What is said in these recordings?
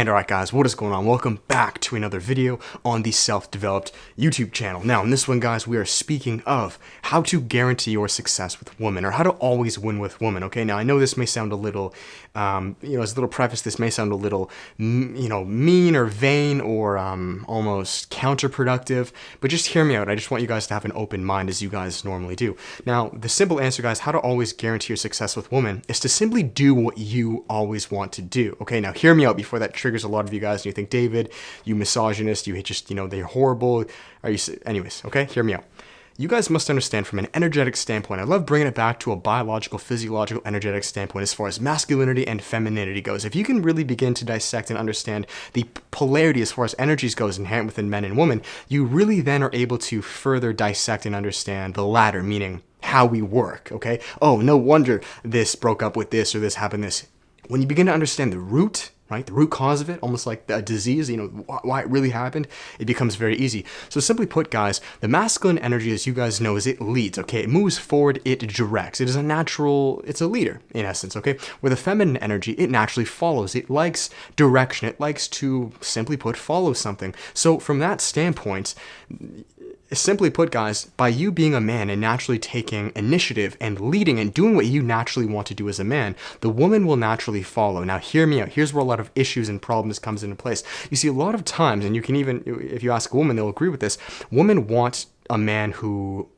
And alright guys, what is going on? Welcome back to another video on the Self-Developed YouTube channel. Now in this one guys, we are speaking of how to guarantee your success with women, or how to always win with women, okay? Now I know this may sound a little, as a little preface, this may sound a little, mean or vain or almost counterproductive, but just hear me out. I just want you guys to have an open mind as you guys normally do. Now, the simple answer guys, how to always guarantee your success with women is to simply do what you always want to do, okay? Now hear me out before that triggers a lot of you guys and you think, David, you misogynist, you just, they're horrible. Anyways, okay, hear me out. You guys must understand from an energetic standpoint, I love bringing it back to a biological, physiological, energetic standpoint as far as masculinity and femininity goes. If you can really begin to dissect and understand the polarity as far as energies goes inherent within men and women, you really then are able to further dissect and understand the latter, meaning how we work, okay? Oh, no wonder this broke up with this or this happened this. When you begin to understand the root, right, the root cause of it, almost like a disease, why it really happened, it becomes very easy. So simply put, guys, the masculine energy, as you guys know, is it leads, okay? It moves forward, it directs. It is it's a leader, in essence, okay? Where the feminine energy, it naturally follows. It likes direction. It likes to, simply put, follow something. So from that standpoint, simply put, guys, by you being a man and naturally taking initiative and leading and doing what you naturally want to do as a man, the woman will naturally follow. Now, hear me out. Here's where a lot of issues and problems comes into place. You see, a lot of times, and you can even, if you ask a woman, they'll agree with this, women want a man who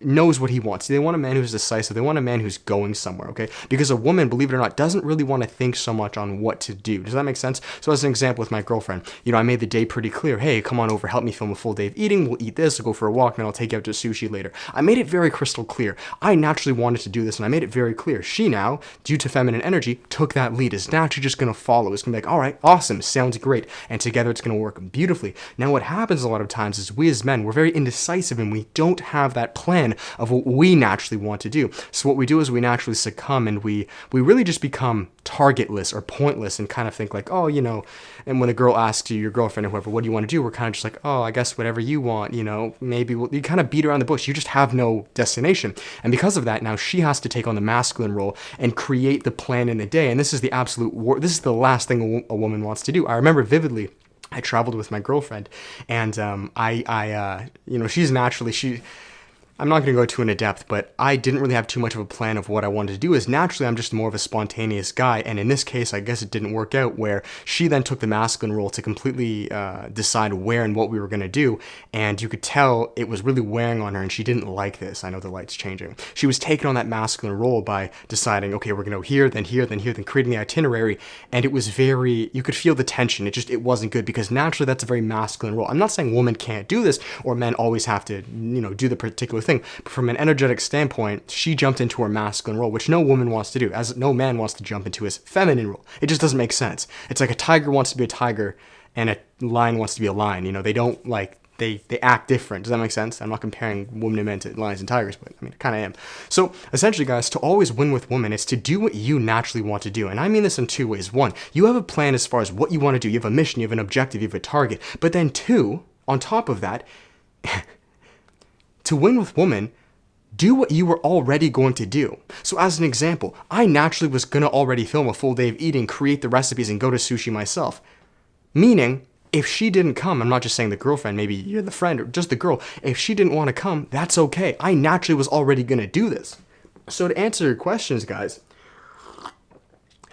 knows what he wants. They want a man who's decisive. They want a man who's going somewhere, okay? Because a woman, believe it or not, doesn't really want to think so much on what to do. Does that make sense? So as an example with my girlfriend, I made the day pretty clear. Hey, come on over, help me film a full day of eating. We'll eat this, we'll go for a walk, and then I'll take you out to sushi later. I made it very crystal clear. I naturally wanted to do this, and I made it very clear. She now, due to feminine energy, took that lead. Is naturally just going to follow. It's going to be like, all right, awesome, sounds great. And together it's going to work beautifully. Now what happens a lot of times is we as men, we're very indecisive, and we don't have that plan of what we naturally want to do. So what we do is we naturally succumb, and we really just become targetless or pointless and kind of think like, oh, and when a girl asks you, your girlfriend or whoever, what do you want to do? We're kind of just like, oh, I guess whatever you want, maybe you kind of beat around the bush. You just have no destination. And because of that, now she has to take on the masculine role and create the plan in the day. And this is the absolute this is the last thing a woman wants to do. I remember vividly, I traveled with my girlfriend, and she's naturally, I'm not going to go too into depth, but I didn't really have too much of a plan of what I wanted to do. As naturally, I'm just more of a spontaneous guy, and in this case, I guess it didn't work out, where she then took the masculine role to completely decide where and what we were going to do, and you could tell it was really wearing on her, and she didn't like this. I know the light's changing. She was taking on that masculine role by deciding, okay, we're going to go here, then here, then here, then creating the itinerary, and it was you could feel the tension. It wasn't good, because naturally, that's a very masculine role. I'm not saying women can't do this, or men always have to, do the particular thing. But from an energetic standpoint, she jumped into her masculine role, which no woman wants to do, as no man wants to jump into his feminine role. It just doesn't make sense. It's like a tiger wants to be a tiger and a lion wants to be a lion. They don't they act different. Does that make sense? I'm not comparing women and men to lions and tigers, but I kind of am. So essentially, guys, to always win with women is to do what you naturally want to do. And I mean this in two ways. One, you have a plan as far as what you want to do. You have a mission, you have an objective, you have a target. But then two, on top of that, to win with women, do what you were already going to do. So as an example, I naturally was going to already film a full day of eating, create the recipes, and go to sushi myself. Meaning, if she didn't come, I'm not just saying the girlfriend, maybe you're the friend or just the girl, if she didn't want to come, that's okay. I naturally was already going to do this. So to answer your questions, guys,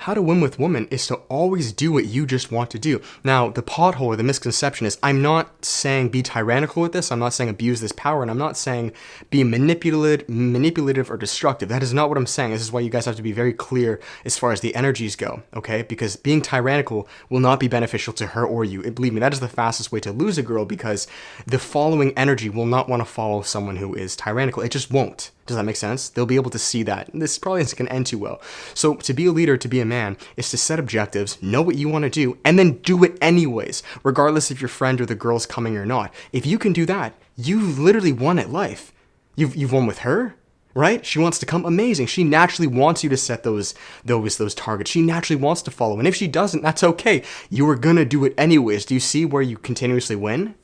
how to win with women is to always do what you just want to do. Now, the pothole or the misconception is, I'm not saying be tyrannical with this, I'm not saying abuse this power, and I'm not saying be manipulative or destructive. That is not what I'm saying. This is why you guys have to be very clear as far as the energies go, okay? Because being tyrannical will not be beneficial to her or you. And believe me, that is the fastest way to lose a girl, because the following energy will not want to follow someone who is tyrannical. It just won't. Does that make sense? They'll be able to see that. This probably isn't going to end too well. So to be a leader, to be a man, is to set objectives, know what you want to do, and then do it anyways, regardless if your friend or the girl's coming or not. If you can do that, you've literally won at life. You've won with her, right? She wants to come, amazing. She naturally wants you to set those targets. She naturally wants to follow. And if she doesn't, that's okay. You are going to do it anyways. Do you see where you continuously win?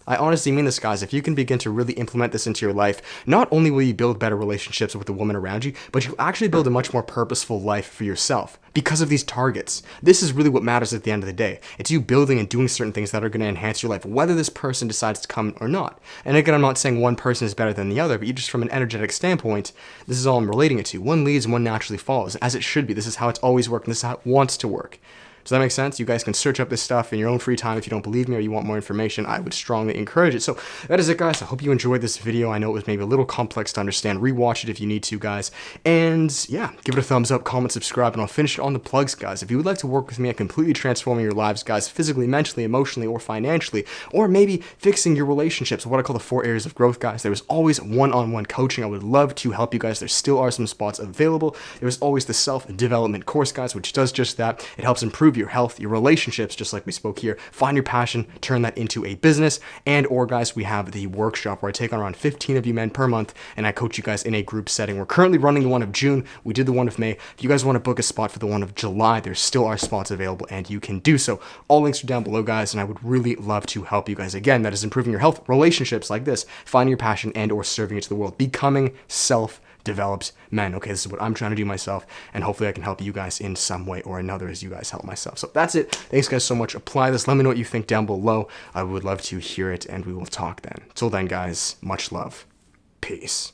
I honestly mean this, guys. If you can begin to really implement this into your life, not only will you build better relationships with the woman around you, but you'll actually build a much more purposeful life for yourself because of these targets. This is really what matters at the end of the day. It's you building and doing certain things that are going to enhance your life, whether this person decides to come or not. And again, I'm not saying one person is better than the other, but you just from an energetic standpoint, this is all I'm relating it to. One leads, one naturally follows, as it should be. This is how it's always worked, and this is how it wants to work. Does that make sense? You guys can search up this stuff in your own free time. If you don't believe me or you want more information, I would strongly encourage it. So that is it, guys. I hope you enjoyed this video. I know it was maybe a little complex to understand. Rewatch it if you need to, guys. And yeah, give it a thumbs up, comment, subscribe, and I'll finish it on the plugs, guys. If you would like to work with me at completely transforming your lives, guys, physically, mentally, emotionally, or financially, or maybe fixing your relationships, what I call the 4 areas of growth, guys, there is always one-on-one coaching. I would love to help you guys. There still are some spots available. There is always the self-development course, guys, which does just that. It helps improve your health, your relationships, just like we spoke here. Find your passion, turn that into a business. And or guys, we have the workshop where I take on around 15 of you men per month and I coach you guys in a group setting. We're currently running the one of June. We did the one of May. If you guys want to book a spot for the one of July, there still are spots available and you can do so. All links are down below, guys, and I would really love to help you guys. Again, that is improving your health, relationships like this, finding your passion, and or serving it to the world, becoming self-developed men. Okay, this is what I'm trying to do myself, and hopefully I can help you guys in some way or another as you guys help myself. So that's it. Thanks, guys, so much. Apply this. Let me know what you think down below. I would love to hear it, and we will talk then. Till then, guys, much love. Peace.